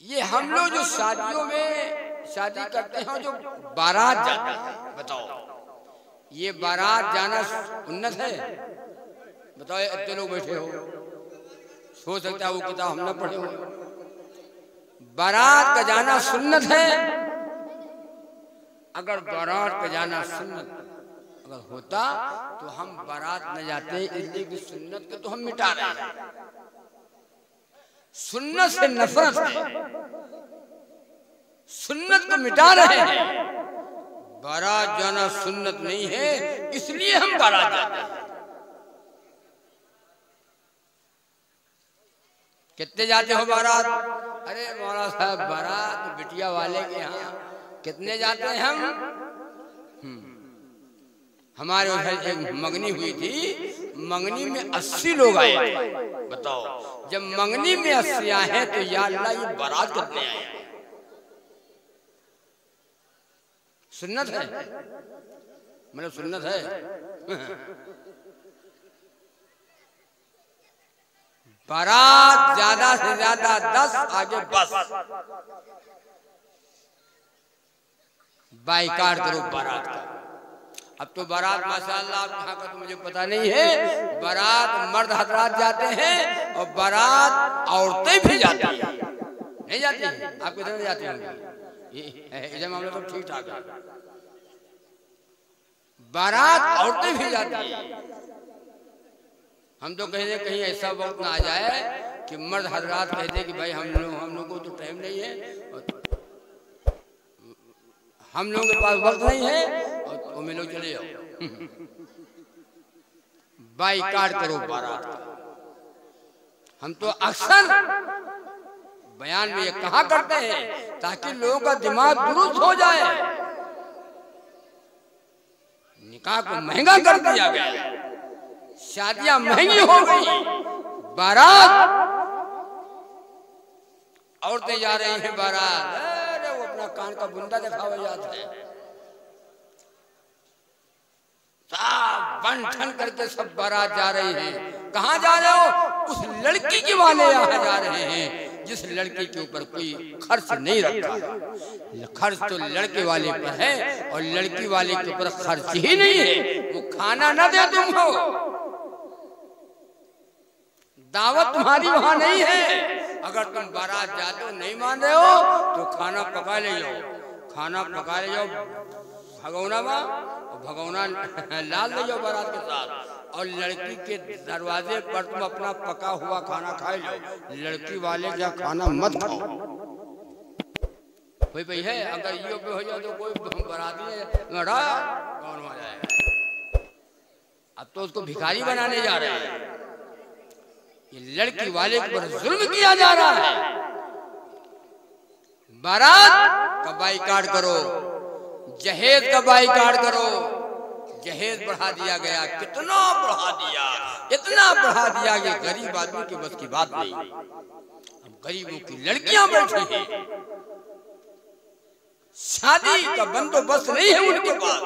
ये हम लोग जो शादियों में शादी करते हैं जो बारात जाते हैं, बताओ ये बारात जाना उन्नत है? बताओ इतने लोग बैठे हो, हो सकता है वो किताब हम ना पढ़े हो। बारात का जाना सुन्नत है। अगर बारात का जाना सुन्नत अगर होता तो हम बारात न जाते, इसलिए कि सुन्नत को तो हम मिटा रहे हैं। सुन्नत से नफरत है, सुन्नत को मिटा रहे हैं। बारात जाना सुन्नत नहीं है, इसलिए हम बारात जाते हैं। कितने जाते हो बारात? अरे मौला साहब बारात बिटिया वाले के यहाँ कितने जाते हैं हम? हमारे उधर एक मंगनी हुई थी, मंगनी में 80 लोग आए। बताओ जब मंगनी में 80 आए हैं तो या अल्लाह ये बारात कितने आए? सुन्नत है, मतलब सुन्नत है। बारात ज्यादा से ज्यादा 10 आगे बस। बाइकाट करो बारात का। अब तो बारात माशाअल्लाह आप कहाँ का तो मुझे पता नहीं है, बारात मर्द हजरात जाते हैं और बारात औरतें भी जाती हैं। नहीं जाती हैं? आप किधर जाते होंगे? इधर मामला तो ठीक ठाक है। बारात औरतें भी जाती हैं। हम तो कहें कहीं ऐसा वक्त ना आ जाए कि मर्द हजरात कहते कि भाई हम लोग को तो टाइम नहीं है, हम लोगों के पास वक्त नहीं है और तुम लोग चले जाओ। बाइकाट करो बारात का। हम तो अक्सर बयान में ये कहा करते हैं ताकि लोगों का दिमाग दुरुस्त हो जाए। निकाह को महंगा कर दिया गया, शादियां महंगी हो गई, बारात औरतें जा रही हैं बारात, अरे वो अपना कान का बुंदा दिखावा जाता है। बन ठन करके सब बारात जा रही है। कहाँ जा रहे हो? उस लड़की के वाले यहाँ जा रहे हैं जिस लड़की के ऊपर कोई खर्च नहीं रखा। खर्च तो लड़के वाले पर है और लड़की वाले के ऊपर खर्च ही नहीं है। वो खाना ना दे तुमको, दावत तुम्हारी वहां नहीं है। अगर तुम बारात जाते हो नहीं मान रहे हो तो खाना पका ले जाओ, खाना पका ले जाओ भगौना में और भगौना लाल ले जाओ बारात के साथ और लड़की के दरवाजे पर तुम अपना पका हुआ खाना खा लो। लड़की वाले का खाना मत खाओ। कोई भाई है अगर ये पे हो जाए तो कोई बाराती कौन हो जाएगा? अब तो उसको भिखारी बनाने जा रहे हैं। ये लड़की वाले पर जुल्म किया जा रहा है। बारात का बाइकाट करो, जहेज का बाइकाट करो। जहेज बढ़ा दिया गया, कितना बढ़ा दिया, इतना बढ़ा दिया कि गरीब आदमी की बस की बात नहीं। अब गरीबों की लड़कियां बैठी हैं, शादी का बंदोबस्त नहीं है उनके पास।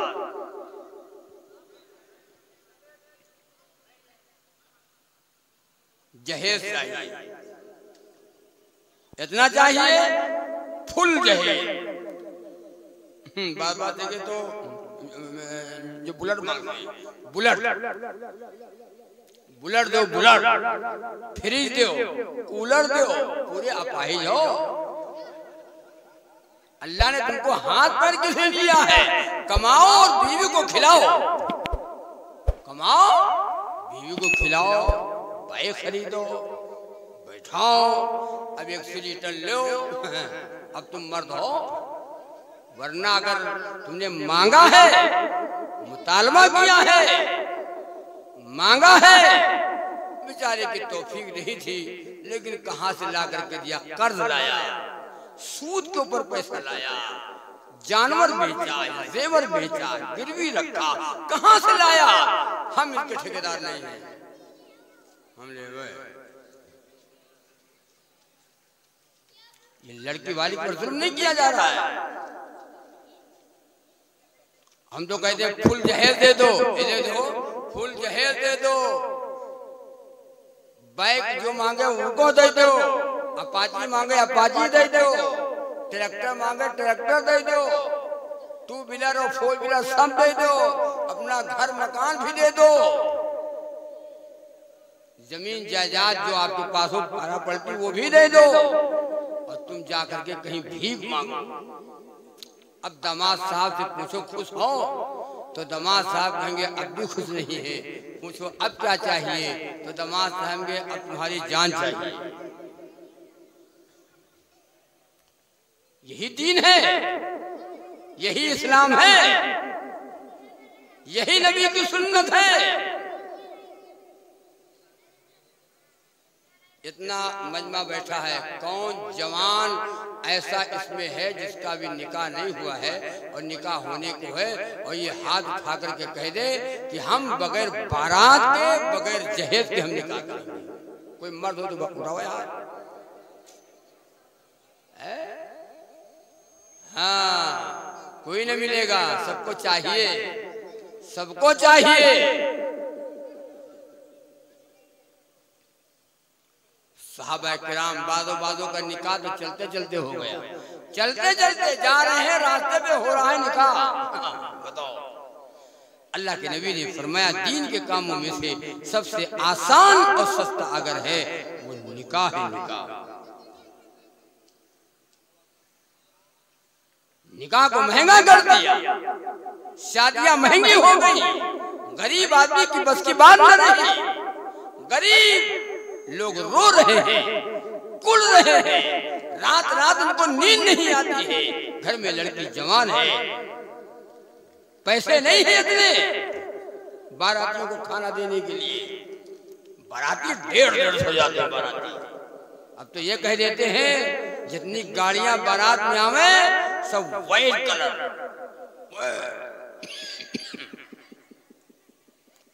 जहेज चाहिए, इतना चाहिए फुल जहेज। बात बात देखे तो जो बुलेट मांगते हैं, बुलेट दो, बुलेट फ्रिज दो, कूलर दो, पूरे अपाहिज हो। अल्लाह ने तुमको हाथ पर किसे दिया है? कमाओ और बीवी को खिलाओ, कमाओ बीवी को खिलाओ, बाइक खरीदो, बैठाओ। अब 100 लीटर लो, अब तुम मर्द हो। वरना अगर तुमने मांगा है, मुतालबा किया है, मांगा है, बेचारे की तौफीक नहीं थी लेकिन कहां से ला करके दिया? कर्ज लाया, सूद के ऊपर पैसा लाया, जानवर बेचा, जेवर बेचा, गिरवी रखा, कहां से लाया? हम इसके ठेकेदार नहीं हैं, हम ले गए। ये लड़की वाली पर जुल्म नहीं किया जा रहा है। हम तो कहते हैं फुल जहेज दे दो, दे दो, फुल जहेज दे दो, बाइक जो मांगे उनको दे दो, अपाची मांगे अपाची दे दो, ट्रैक्टर मांगे ट्रैक्टर दे दो, 2 व्हीलर और 4 व्हीलर सब दे दो, अपना घर मकान भी दे दो। जमीन जायदाद जो आपके पास हो भाड़ा पड़ती वो भी दे दो, और तुम जाकर के कहीं भीख मांगो। अब दामाद साहब से पूछो खुश हो, तो दामाद साहब कहेंगे अब भी खुश नहीं है। पूछो अब क्या चाहिए, तो दामाद साहब कहेंगे अब तुम्हारी जान चाहिए। यही दीन है, यही इस्लाम है, यही नबी की सुन्नत है। इतना मजमा बैठा है, कौन जवान ऐसा इसमें है जिसका भी निकाह नहीं हुआ है और निकाह होने को है, और ये हाथ उठा करके कह दे कि हम बगैर बारात के बगैर जहेज के हम निकाह करेंगे। कोई मर्द हो तो उठाओ यार। हाँ, कोई नहीं मिलेगा, सबको चाहिए, सबको चाहिए। सहाबा किराम बाजो का निकाह तो चलते चलते हो गया, चलते चलते जा रहे हैं, रास्ते पे हो रहा है निकाह। बताओ, अल्लाह के नबी ने फरमाया दीन के कामों में से सबसे आसान और सस्ता अगर है वो निकाह है। निकाह को महंगा कर दिया, शादियां महंगी हो गई, गरीब आदमी की बस की बात नहीं। गरीब लोग रो रहे हैं, कुड़ रहे हैं, रात रात उनको नींद नहीं आती है। घर में लड़की जवान है, पैसे नहीं है इतने बारातियों को खाना देने के लिए। बाराती 150 जाते हैं बाराती। अब तो ये कह देते हैं जितनी गाड़ियां बारात में आवे सब व्हाइट कलर।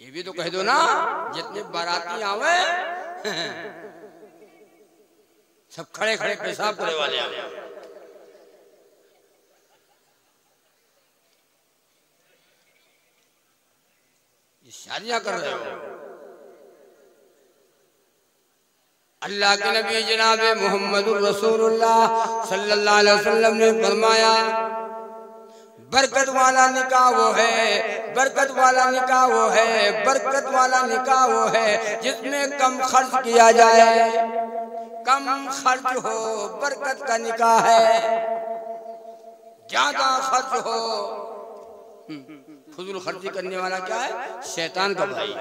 ये भी तो कह दो ना, जितने बाराती आवे सब खड़े खड़े पेशाब करने वाले आ गए। ये शादियां कर रहे हो। अल्लाह के नबी जनाब मोहम्मदुर रसूलुल्लाह सल्लल्लाहु अलैहि वसल्लम ने फरमाया बरकत वाला निकाह वो है, बरकत वाला निकाह वो है, बरकत वाला निकाह वो है जिसमें कम खर्च किया जाए, कम खर्च हो, बरकत का निकाह है। ज्यादा खर्च हो, फजूल खर्ची करने वाला क्या है? शैतान का भाई।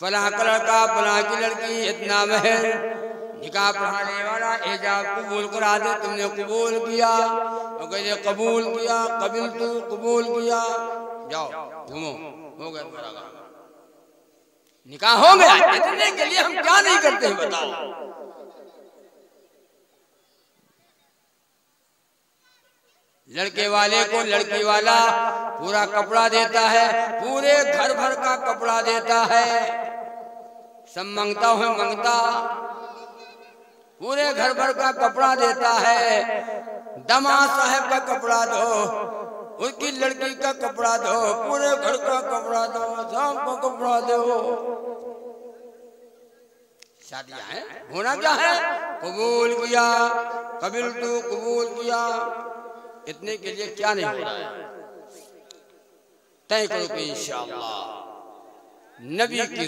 फलां का लड़का फलां की लड़की इतना महल, निकाह पढ़ाने वाला एजाब कबूल करा दे, तुमने कबूल किया तो कहते कबूल किया, कबील तू कबूल किया, जाओ घूमो, हो गया तुम्हारा काम, निकाह हो गया। इतने के लिए हम क्या नहीं करते हैं बताओ। लड़के वाले को लड़की वाला पूरा कपड़ा देता है, पूरे घर भर का कपड़ा देता है, सब मंगता हो मंगता, पूरे घर भर का कपड़ा देता है। दामाद साहब का कपड़ा दो, उसकी लड़की का कपड़ा दो, पूरे घर का कपड़ा दो, सबको कपड़ा दो। शादियां हैं, होना क्या है? कबूल किया, कबील तू कबूल किया। इतने के लिए क्या नहीं हो रहा है? तय करो कि इंशाअल्लाह नबी की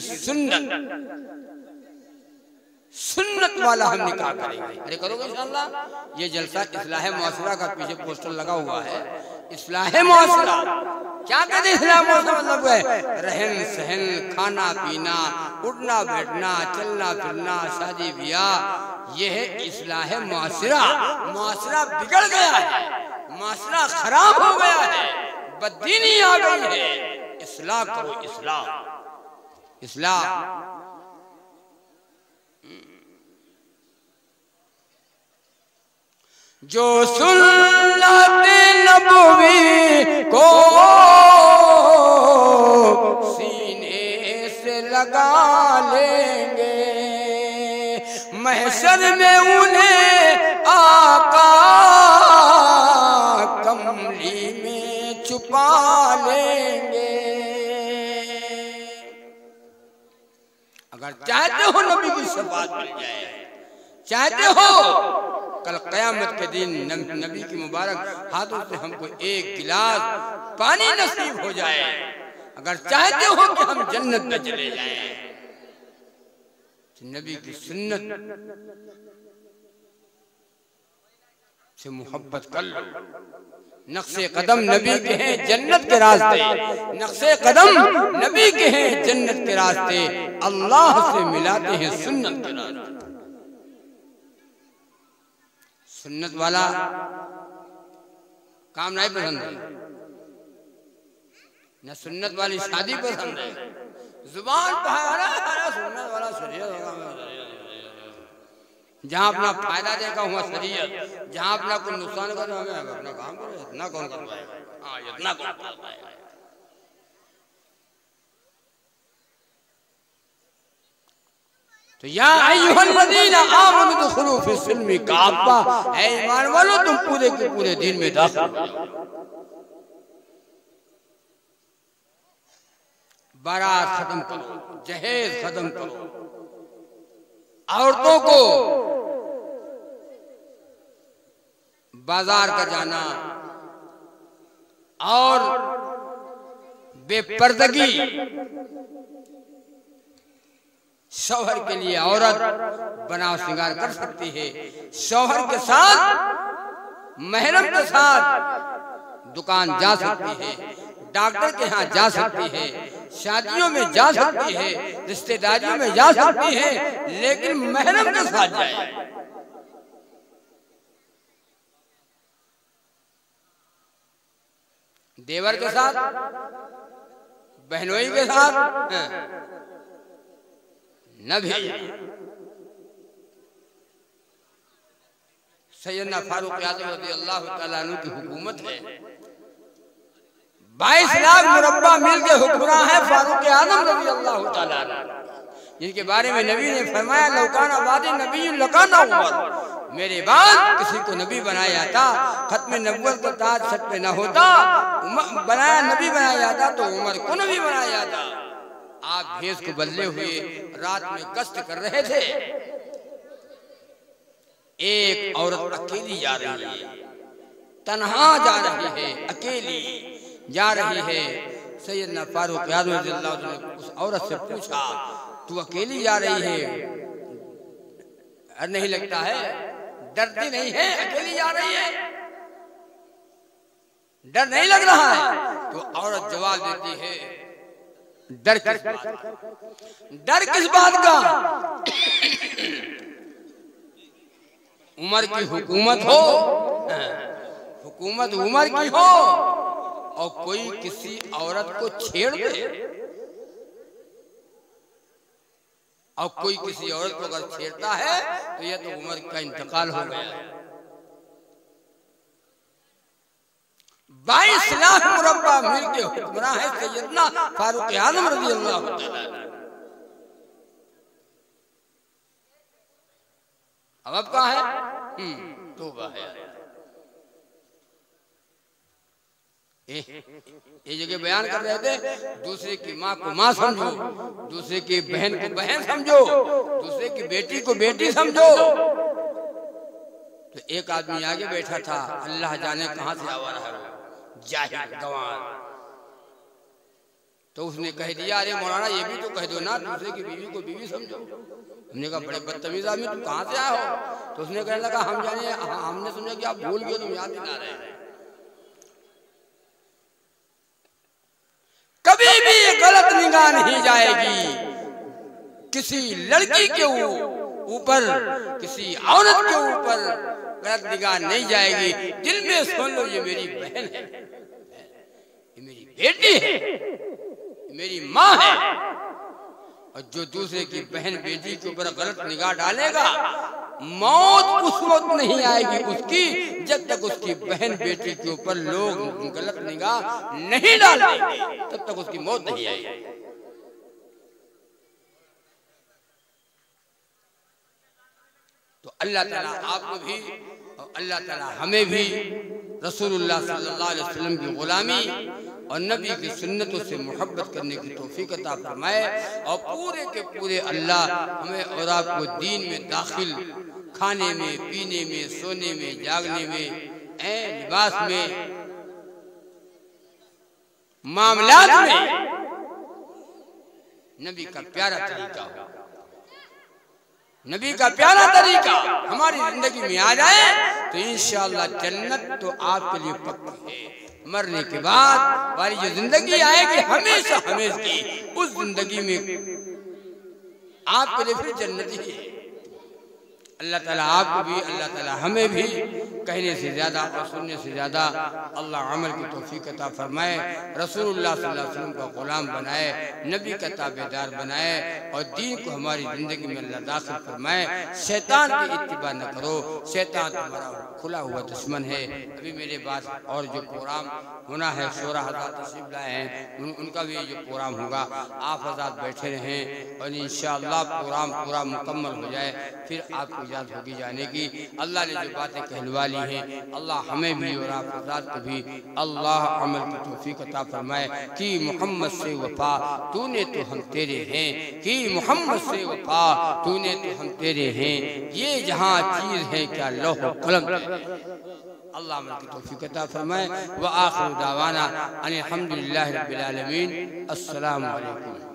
सुन्नत वाला हम निकाह करेंगे। अरे करोगे इंशाअल्लाह। ये जलसा इस्लाह मुआशरा का पीछे पोस्टर लगा हुआ है। इस्लाह मुआशरा क्या कहते हैं? इस्लाह मुआशरा मतलब है रहन सहन, खाना पीना, उठना बैठना, चलना फिरना, शादी ब्याह, ये है इस्लाह मुआशरा। मुआशरा बिगड़ गया है, मुआशरा खराब हो गया है, बददीनी आ गई है। इस्लाह करो, इस्लाह इस्लाह। जो सुन्नत नबवी को सीने से लगा लेंगे, महशर में उन्हें आका कमली में छुपा लेंगे। अगर चाहते हो नबी की शफाअत मिल जाए, चाहते हो कल क़यामत के दिन नबी की मुबारक हाथों से हमको एक गिलास पानी नसीब हो जाए, अगर चाहते हो कि हम जन्नत में चले जाएं, तो नबी की सुन्नत से मोहब्बत कर लो। नक्शे कदम नबी के हैं जन्नत के रास्ते, नक्शे कदम नबी के हैं जन्नत के रास्ते, अल्लाह से मिलाते हैं सुन्नत के रास्ते। सुन्नत वाला काम नहीं पसंद है, न सुन्नत वाली शादी पसंद है। जुबान पर सुन्नत वाला शरीयत, जहाँ अपना फायदा देखा हुआ शरीयत, जहाँ अपना कोई नुकसान कर रहा है अपना काम करो, इतना कौन कर पाएगा? हाँ, इतना कौन कर पाएगा? तो या अय्युहल्लज़ीना आमनु दुखुलू फिस्सिल्मि काफ़ा, ऐ ईमान वालों तुम पूरे के पूरे दिन में दाखिल हो जाओ। बारात खत्म करो, जहेज खत्म करो, औरतों को बाजार का जाना और बेपर्दगी, शौहर के लिए औरत बनाव श्रृंगार कर सकती है, शौहर के साथ महरम के साथ दुकान जा सकती है, डॉक्टर के यहाँ जा सकती है, शादियों में जा सकती है, रिश्तेदारियों में जा सकती है, लेकिन महरम के साथ जाए। देवर के साथ, बहनोई के साथ न भेजना। सैयदना फारूक आज़म रज़ियल्लाहु ताला अन्हु की हुकूमत है, 22 लाख मुरब्बा मील के हुक्मरान है फारूक आज़म रज़ियल्लाहु ताला अन्हु, जिनके बारे में नबी ने फरमाया लौकाना बादी नबी लकाना उमर, मेरे बाद किसी को नबी बनाया जाता, खत्म नबुव्वत का ताज सर पे न होता, बनाया नबी बनाया जाता तो उमर को नबी बनाया जाता। आप भेष को बदले हुए रात में गश्त कर रहे थे, एक औरत अकेली जा रही है, तन्हा जा रही है, अकेली जा रही है। सैयदना फारूक आज़म रज़ियल्लाहु अन्हु ने उस औरत से पूछा, तू अकेली जा रही है, नहीं लगता है, डरती नहीं है, अकेली जा रही है, डर नहीं लग रहा है? तो औरत जवाब देती है, डर किस बात का? डर किस बात का? उमर की हुकूमत हो, हुकूमत उमर की हो और कोई किसी औरत को छेड़ दे, और कोई किसी औरत को अगर छेड़ता है तो यह तो उमर का इंतकाल हो गया। 22 लाख मुरब्बा मील के हुक्मरान है सैयदना फारूक आज़म रज़ियल्लाहु ताला। अब कहाँ है? तौबा है। ये जगह बयान कर रहे थे, दूसरे की माँ को माँ समझो, दूसरे की बहन को बहन समझो, दूसरे की बेटी को बेटी समझो। तो एक आदमी आगे बैठा था, अल्लाह जाने कहां से आवा रहा है, जाहिल गंवार। तो उसने कह दिया, अरे मौलाना ये भी तो कह दो ना, दूसरे की बीवी को बीवी समझो। हमने कहा बड़े बदतमीज आदमी, तुम कहां से आए हो? तो उसने कहने लगा, हम जाने, हमने समझा कि आप भूल गए, तुम याद दिला रहे हैं। कभी भी गलत निगाह नहीं जाएगी किसी लड़की के ऊपर, किसी औरत के ऊपर गलत निगाह नहीं जाएगी। दिल में सुन लो, ये मेरी बहन है, ये मेरी बेटी है, ये मेरी माँ है। और जो दूसरे की बहन बेटी के ऊपर गलत निगाह डालेगा, मौत उस वक्त नहीं आएगी उसकी जब तक उसकी बहन बेटी के ऊपर लोग गलत निगाह नहीं डालेंगे, तब तक उसकी मौत नहीं आएगी। तो अल्लाह ताला आपको भी और अल्लाह ताला हमें भी रसूलुल्लाह सल्लल्लाहु अलैहि वसल्लम की गुलामी और नबी की सुन्नतों से मोहब्बत करने की तौफीक अता फरमाए और पूरे के पूरे अल्लाह हमें और आपको दीन में दाखिल, खाने में, पीने में, सोने में, जागने में, लिबास में, मामलात में नबी का प्यारा तरीका हो, नबी का प्यारा तरीका हमारी जिंदगी में आ जाए तो इंशाअल्लाह जन्नत तो आपके लिए पक्की है। मरने के बाद वाली जो जिंदगी आएगी हमेशा हमेशा की, उस जिंदगी में आपके लिए फिर जन्नत ही है। अल्लाह ताला आपको भी, अल्लाह ताला हमें भी कहने से ज़्यादा और सुनने से ज़्यादा अल्लाह अमल की तौफीक अता फरमाए, रसूलुल्लाह सल्लल्लाहु अलैहि वसल्लम का गुलाम बनाए, नबी का ताबेदार बनाए और दीन को हमारी ज़िंदगी में अल्लाह दाखिल फरमाए। शैतान की इत्तिबा न करो, शैतान तुम्हारा खुला हुआ दुश्मन है। अभी मेरे पास और जो प्रोग्राम होना है, 16 हज़ार तशरीफ लाए हैं, उनका भी जो प्रोग्राम होगा आप हज़रात बैठे रहें और इंशाअल्लाह प्रोग्राम पूरा मुकम्मल हो जाए फिर आपको इजाज़त होगी जाने की। अल्लाह ने जो बातें कहलवा ली हैं अल्लाह हमें भी और आप हज़रात को भी अल्लाह अमल की तौफीक अता फरमाए कि मोहम्मद से वफा तूने तो हम तेरे हैं, कि मोहम्मद से वफा तूने तो हम तेरे हैं, ये जहाँ चीज़ है क्या लौह कलम। अल्लाह अमल की तौफीक अता फरमाए। व आखिर दावाना अनिल हम्दुलिल्लाहि रब्बिल आलमीन। अस्सलामु अलैकुम।